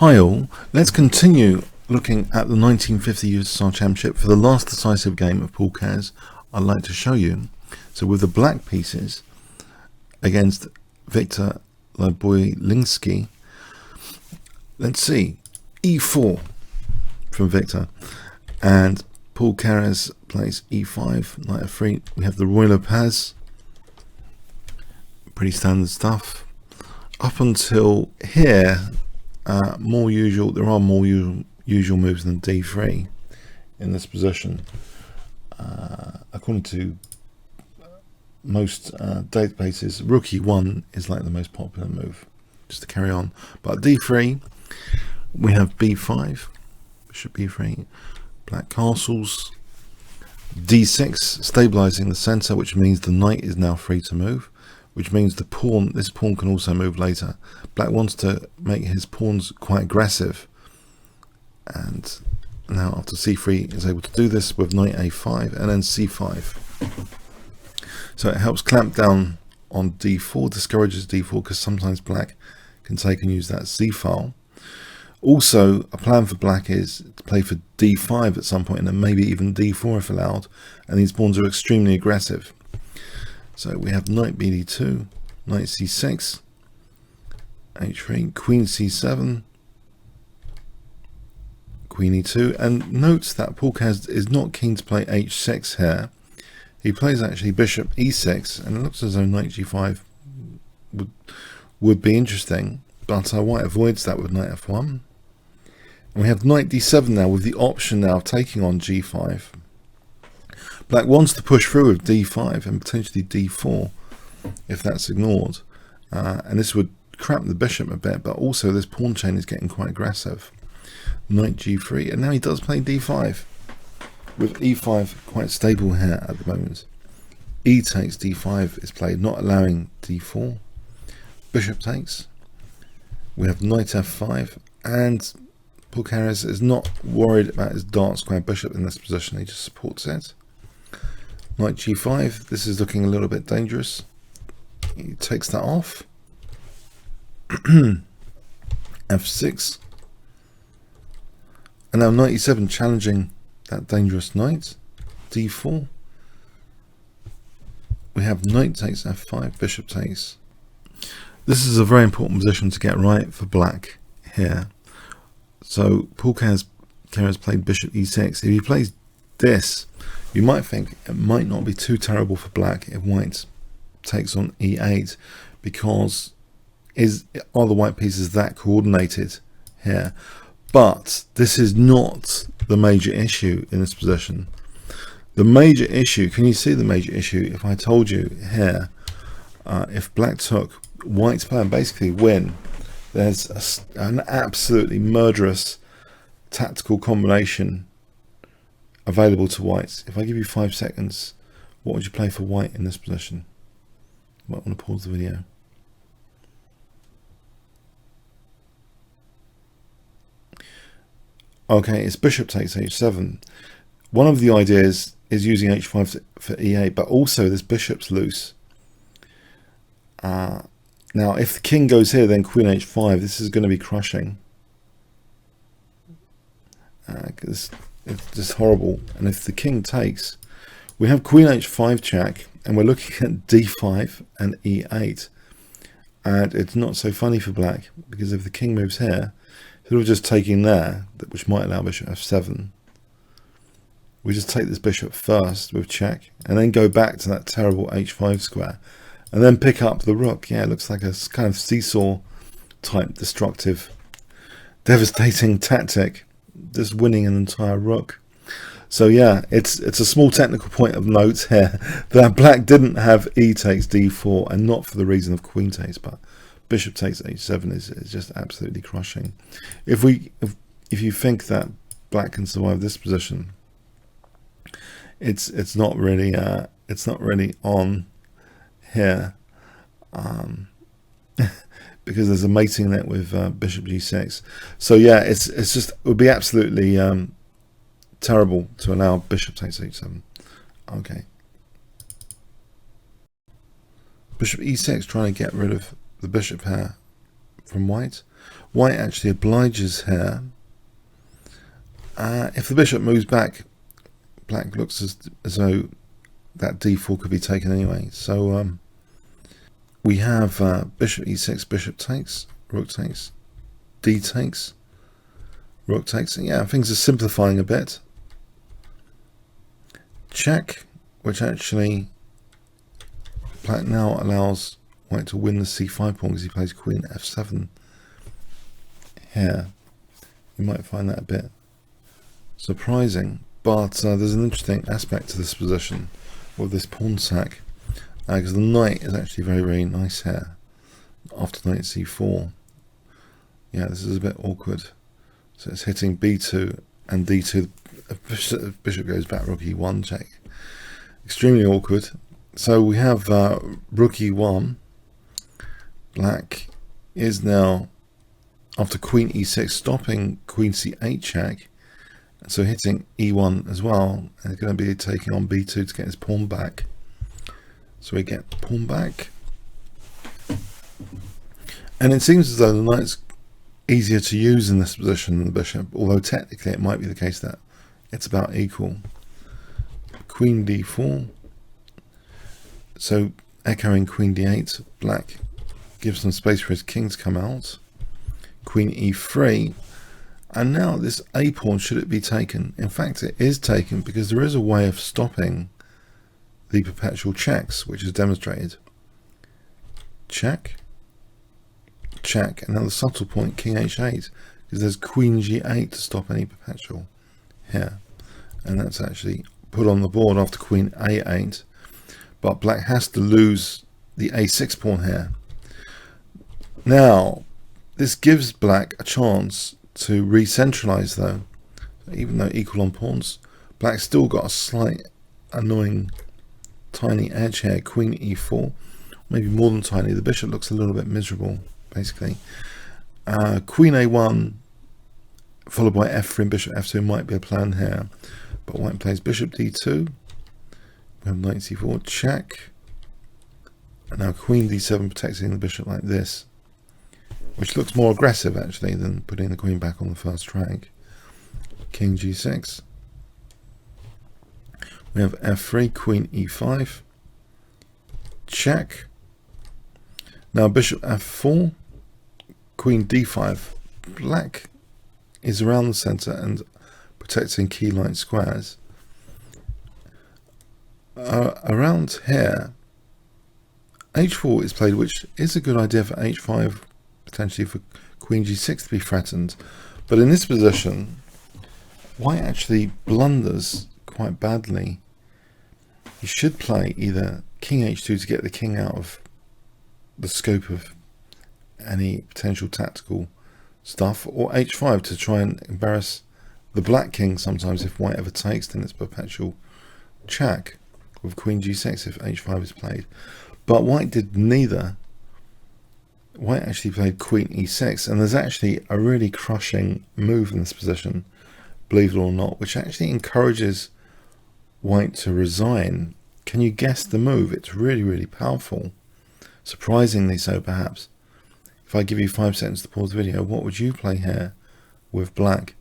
Hi all, let's continue looking at the 1950 USSR Championship for the last decisive game of pool Keres I'd like to show you. So with the black pieces against Victor Liublinsky, let's see, e4 from Victor, and pool Keres plays e5, knight f3. We have the WhiteElo pass, pretty standard stuff. Up until here, there are more usual moves than d3 in this position. According to most databases, rook e1 is like the most popular move, just to carry on. But d3, we have b5, bishop b3, black castles, d6, stabilizing the center, which means the knight is now free to move, which means the pawn, this pawn can also move later. Black wants to make his pawns quite aggressive, and now after c3 is able to do this with knight a5 and then c5. So it helps clamp down on d4, discourages d4 because sometimes black can take and use that c file. Also, a plan for black is to play for d5 at some point, and then maybe even d4 if allowed, and these pawns are extremely aggressive. So we have knight bd2, knight c6, h3, queen c7, queen e2, and note that pool Keres is not keen to play h6 here. He plays actually bishop e6, and it looks as though knight g5 would be interesting, but white avoids that with knight f1. And we have knight d7 now, with the option now of taking on g5. Black wants to push through with d5 and potentially d4 if that's ignored, and this would cramp the bishop a bit, but also this pawn chain is getting quite aggressive. Knight g3, and now he does play d5 with e5 quite stable here at the moment. E takes, d5 is played, not allowing d4. Bishop takes. We have knight f5, and pool Keres is not worried about his dark square bishop in this position, he just supports it. Knight g5, this is looking a little bit dangerous. He takes that off. f6. And now knight e7 challenging that dangerous knight. d4. We have knight takes f5, bishop takes. This is a very important position to get right for black here. So pool Keres played bishop e6. If he plays this, you might think it might not be too terrible for black if white takes on e8, because are the white pieces that coordinated here? But this is not the major issue in this position. The major issue, can you see the major issue if I told you here, if black took, white's plan basically win, there's an absolutely murderous tactical combination available to white. If I give you 5 seconds, what would you play for white in this position? You might want to pause the video. Okay, it's bishop takes h7. One of the ideas is using h5 for e8, but also this bishop's loose. Now, if the king goes here, then queen h5. This is going to be crushing. It's just horrible. And if the king takes, we have queen h5 check, and we're looking at d5 and e8. And it's not so funny for black, because if the king moves here, instead of just taking there, which might allow bishop f7, we just take this bishop first with check, and then go back to that terrible h5 square, and then pick up the rook. Yeah, it looks like a kind of seesaw type destructive, devastating tactic, just winning an entire rook. So yeah, it's a small technical point of note here that black didn't have e takes d4, and not for the reason of queen takes, but bishop takes h7 is just absolutely crushing. If you think that black can survive this position, it's not really on here, because there's a mating net with bishop g6. So yeah, it would be absolutely terrible to allow bishop takes h7. Okay, bishop e6, trying to get rid of the bishop here from white. White actually obliges here. If the bishop moves back, black looks as though that d4 could be taken anyway. So we have bishop e6, bishop takes, rook takes, d takes, rook takes. Yeah, things are simplifying a bit. Check, which actually black now allows white to win the c5 pawn because he plays queen f7 here. You might find that a bit surprising, but there's an interesting aspect to this position with this pawn sack, because the knight is actually very, very nice here after knight c4. Yeah, this is a bit awkward. So it's hitting b2 and d2. Bishop goes back, rook e1 check. Extremely awkward. So we have rook e1. Black is now, after queen e6, stopping queen c8 check. So hitting e1 as well. And it's going to be taking on b2 to get his pawn back. So we get pawn back. And it seems as though the knight's easier to use in this position than the bishop, although technically it might be the case that it's about equal. Queen d4. So echoing queen d8, black gives some space for his king to come out. Queen e3. And now this a pawn, should it be taken? In fact, it is taken because there is a way of stopping the perpetual checks, which is demonstrated. Check. Check. And now the subtle point, king h8, because there's queen g8 to stop any perpetual here. And that's actually put on the board after queen a8. But black has to lose the a6 pawn here. Now, this gives black a chance to re-centralize though. Even though equal on pawns, black's still got a slight annoying tiny edge here. Queen e4, maybe more than tiny. The bishop looks a little bit miserable, basically. Queen a1 followed by f3 and bishop f2 might be a plan here. But white plays bishop d2. We have knight c4, check. And now queen d7 protecting the bishop like this, which looks more aggressive actually than putting the queen back on the first rank. King g6. We have f3, queen e5, check. Now bishop f4, queen d5. Black is around the center and protecting key line squares. Around here, h4 is played, which is a good idea for h5, potentially for queen g6 to be threatened. But in this position, white actually blunders quite badly. He should play either king h2 to get the king out of the scope of any potential tactical stuff, or h5 to try and embarrass the black king sometimes. If white ever takes, then it's perpetual check with queen g6 if h5 is played. But white did neither. White actually played queen e6, and there's actually a really crushing move in this position, believe it or not, which actually encourages white to resign. Can you guess the move? It's really, really powerful. Surprisingly so, perhaps. If I give you 5 seconds to pause the video, what would you play here with black?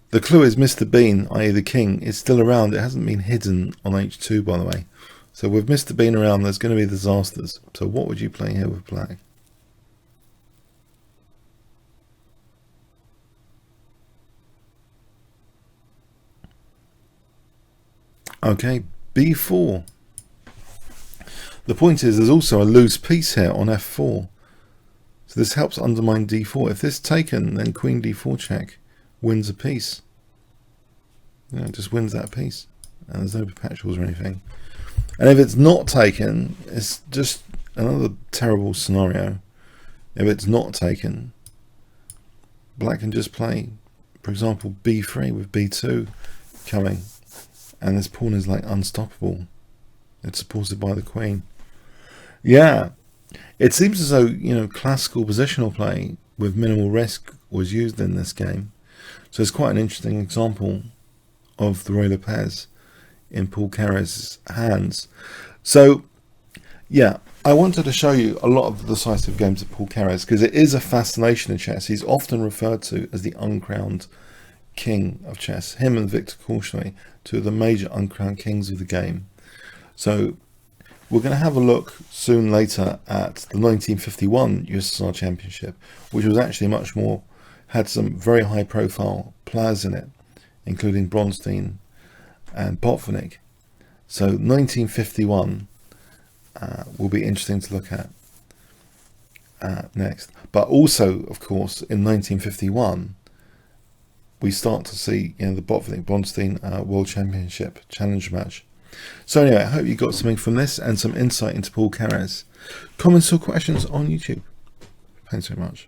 The clue is Mr. Bean, i.e. the king, is still around. It hasn't been hidden on h2, by the way. So with Mr. Bean around, there's going to be disasters. So what would you play here with black? Okay, b4. The point is there's also a loose piece here on f4. So this helps undermine d4. If this is taken, then queen d4 check wins a piece. You know, it just wins that piece. And there's no perpetuals or anything. And if it's not taken, it's just another terrible scenario. If it's not taken, black can just play, for example, b3 with b2 coming. And this pawn is like unstoppable. It's supported by the queen. Yeah, it seems as though, you know, classical positional play with minimal risk was used in this game. So it's quite an interesting example of the Royal Pairs in Paul Keres' hands. So yeah, I wanted to show you a lot of the decisive games of Paul Keres because it is a fascination in chess. He's often referred to as the uncrowned king of chess. Him and Victor Korchnoi, two of the major uncrowned kings of the game. So we're going to have a look soon later at the 1951 USSR Championship, which was actually much more, had some very high profile players in it, including Bronstein and Botvinnik. So 1951 will be interesting to look at next. But also, of course, in 1951, we start to see, you know, the Botvinnik-Bronstein World Championship Challenge match. So anyway, I hope you got something from this and some insight into Paul Keres. Comments or questions on YouTube. Thanks very much.